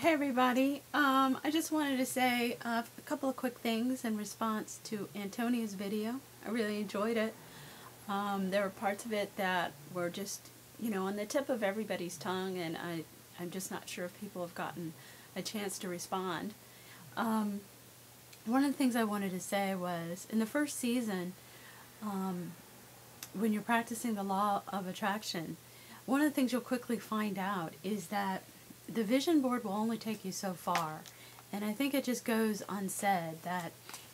Hey everybody, I just wanted to say a couple of quick things in response to Antonia's video. I really enjoyed it. There were parts of it that were just, on the tip of everybody's tongue, and I'm just not sure if people have gotten a chance to respond. One of the things I wanted to say was, in the first season, when you're practicing the law of attraction, one of the things you'll quickly find out is that the vision board will only take you so far. And I think it just goes unsaid that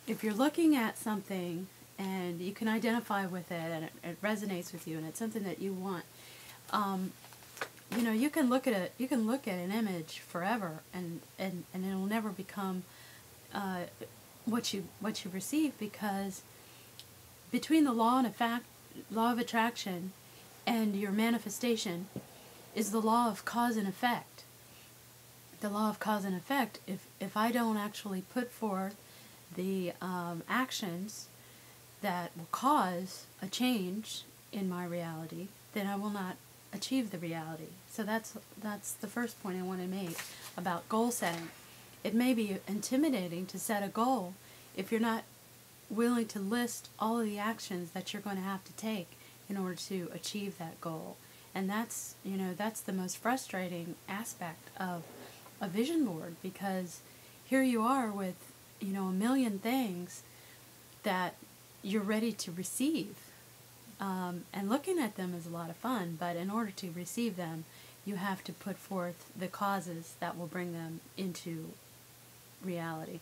if you're looking at something and you can identify with it and it resonates with you and it's something that you want, you can look at it. You can look at an image forever, and it'll never become what you receive, because between the law of attraction and your manifestation is the law of cause and effect. The law of cause and effect, if I don't actually put forth the actions that will cause a change in my reality, then I will not achieve the reality. So that's the first point I want to make about goal setting. It may be intimidating to set a goal if you're not willing to list all of the actions that you're going to have to take in order to achieve that goal. And that's the most frustrating aspect of a vision board, because here you are with a million things that you're ready to receive, and looking at them is a lot of fun, but in order to receive them you have to put forth the causes that will bring them into reality.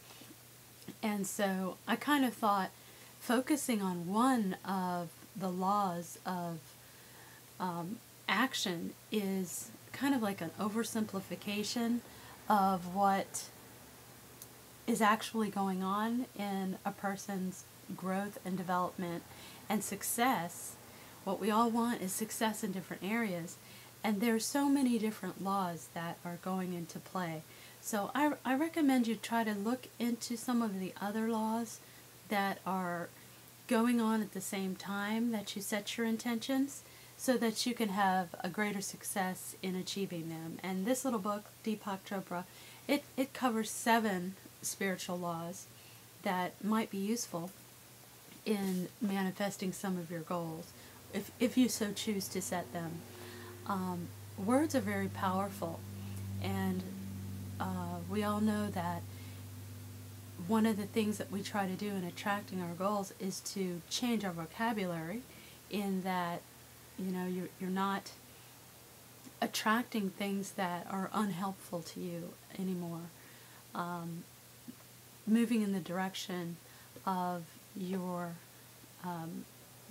And so I kind of thought focusing on one of the laws of action is kind of like an oversimplification of what is actually going on in a person's growth and development and success. What we all want is success in different areas, and there's so many different laws that are going into play. So I recommend you try to look into some of the other laws that are going on at the same time that you set your intentions, so that you can have a greater success in achieving them. And this little book, Deepak Chopra, it covers 7 spiritual laws that might be useful in manifesting some of your goals, if you so choose to set them. Words are very powerful, and we all know that one of the things that we try to do in attracting our goals is to change our vocabulary, in that you're not attracting things that are unhelpful to you anymore. Moving in the direction of your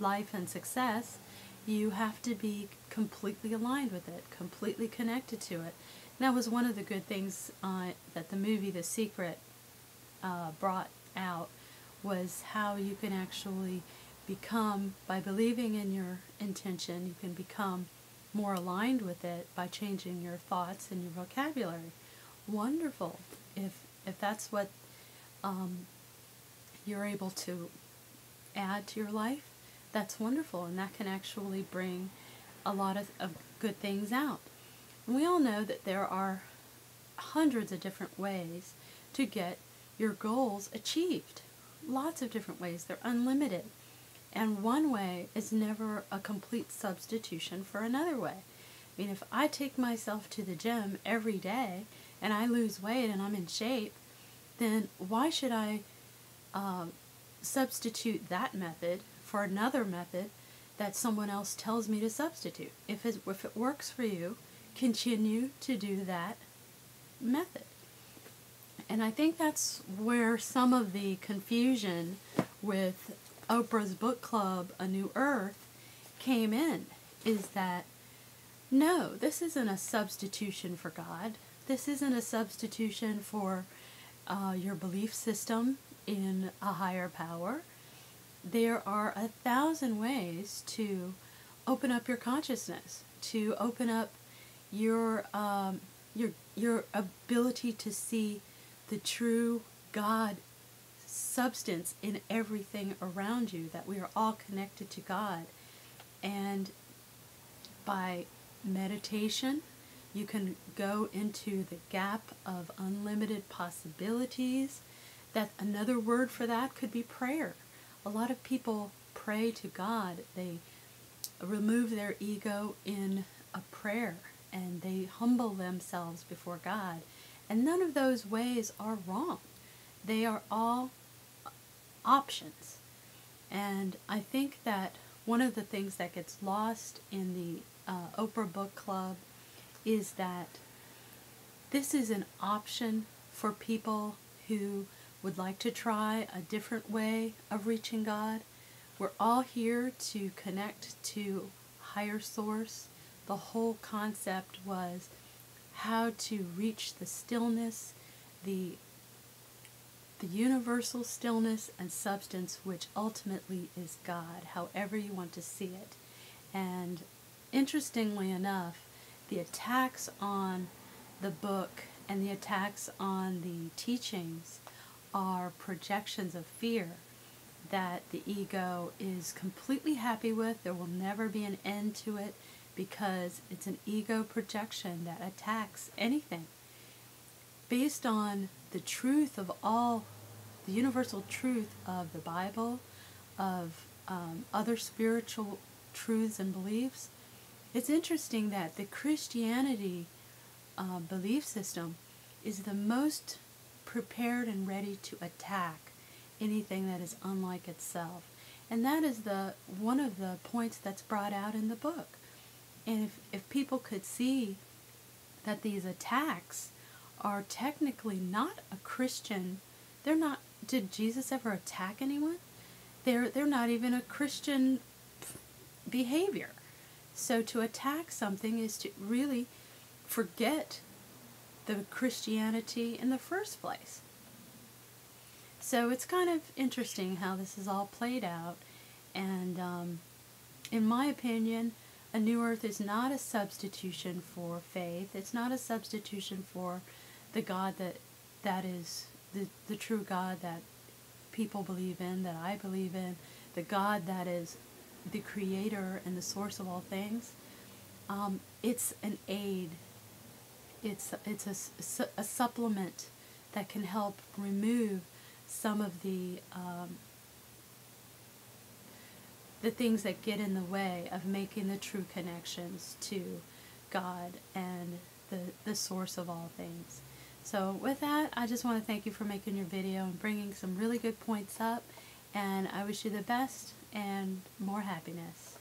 life and success, you have to be completely aligned with it, completely connected to it. And that was one of the good things that the movie The Secret brought out, was how you can actually become, by believing in your intention, you can become more aligned with it by changing your thoughts and your vocabulary. Wonderful. If that's what you're able to add to your life, that's wonderful, and that can actually bring a lot of good things out. And we all know that there are hundreds of different ways to get your goals achieved. Lots of different ways. They're unlimited. And one way is never a complete substitution for another way. I mean, if I take myself to the gym every day and I lose weight and I'm in shape, then why should I substitute that method for another method that someone else tells me to substitute? If it works for you, continue to do that method. And I think that's where some of the confusion with Oprah's book club, A New Earth, came in, is that no, this isn't a substitution for God. This isn't a substitution for your belief system in a higher power. There are 1,000 ways to open up your consciousness, to open up your ability to see the true God substance in everything around you, that we are all connected to God. And by meditation, You can go into the gap of unlimited possibilities. That another word for that could be prayer. A lot of people pray to God. They remove their ego in a prayer, and they humble themselves before God. And none of those ways are wrong. They are all options. And I think that one of the things that gets lost in the Oprah Book Club is that this is an option for people who would like to try a different way of reaching God. We're all here to connect to higher source. The whole concept was how to reach the stillness, the universal stillness and substance, which ultimately is God, however you want to see it. And interestingly enough, the attacks on the book and the attacks on the teachings are projections of fear that the ego is completely happy with. There will never be an end to it because it's an ego projection that attacks anything. Based on the truth of all, the universal truth of the Bible, of other spiritual truths and beliefs, it's interesting that the Christianity belief system is the most prepared and ready to attack anything that is unlike itself. And that is one of the points that's brought out in the book. And if people could see that these attacks are technically not a Christian, they're not, did Jesus ever attack anyone? They're not even a Christian behavior. So to attack something is to really forget the Christianity in the first place. So it's kind of interesting how this is all played out. And in my opinion, a new earth is not a substitution for faith. It's not a substitution for the God that is the true God that people believe in, that I believe in, the God that is the creator and the source of all things. It's an aid. It's a supplement that can help remove some of the things that get in the way of making the true connections to God and the source of all things. So with that, I just want to thank you for making your video and bringing some really good points up, and I wish you the best and more happiness.